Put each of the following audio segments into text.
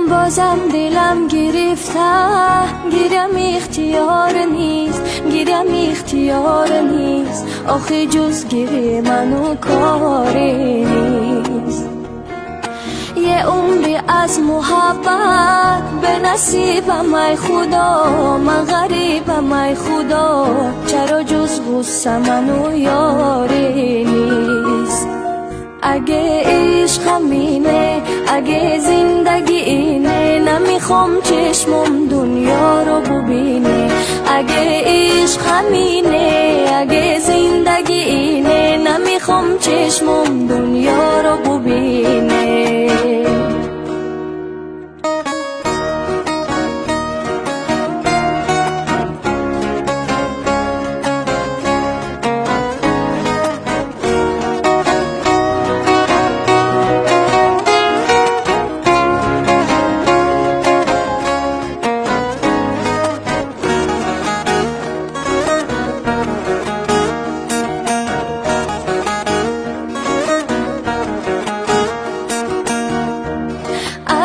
بازم دلم گرفته، گیرم اختیار نیست، گیرم اختیار نیست، آخه جز گیری منو کاری نیست. یه عمری از محبت به نصیبم ای خدا، من غریبم ای خدا، چرا جز غصه منو یاری نیست. اگه عشق همینه، اگه زندگی اینه، نمیخوام چشمم دنیا رو ببینه. اگه عشق همینه، اگه زندگی اینه، نمیخوام چشمم دنیا رو ببینه.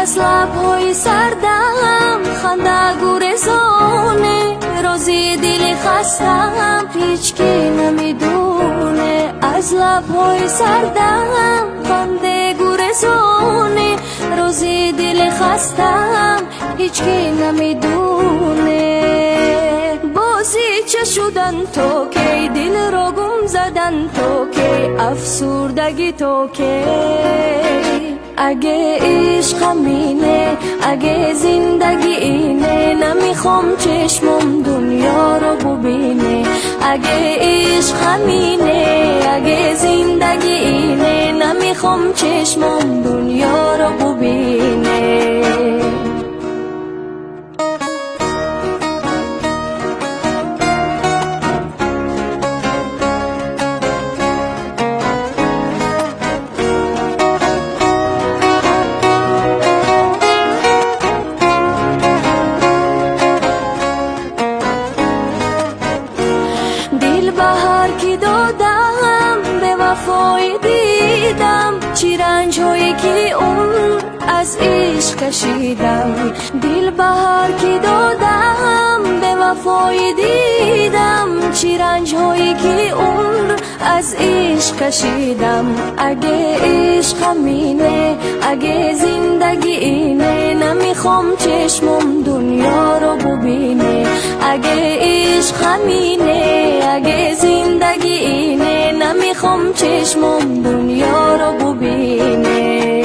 از لب‌های سردم خنده گورزونه، روزی دل خستم هیچ کی نمیدونه. از لب‌های سردم خنده گورزونه، روزی دل خستم هیچ کی نمیدونه. بازی چه شدن تو که، دل رو گم زدن تو که، افسردگی تو که. اگه عشق همینه، اگه زندگی اینه، نمیخوام چشمم دنیا رو ببینه. اگه عشق همینه، اگه زندگی اینه، نمیخوام چشمم دنیا رو ببینه. بهار کی دادم به وفای دیدم، چی رنج هایی که اون از عشق کشیدم. دل بهار کی دادم به وفای دیدم، چی رنج هایی که اون از عشق کشیدم. اگه عشق همینه، اگه زندگی اینه، نمیخوام چشمم دنیا رو ببینه. اگه عشق همینه، اگه زندگی اینه، نمیخوام چشمم دنیا رو ببینه.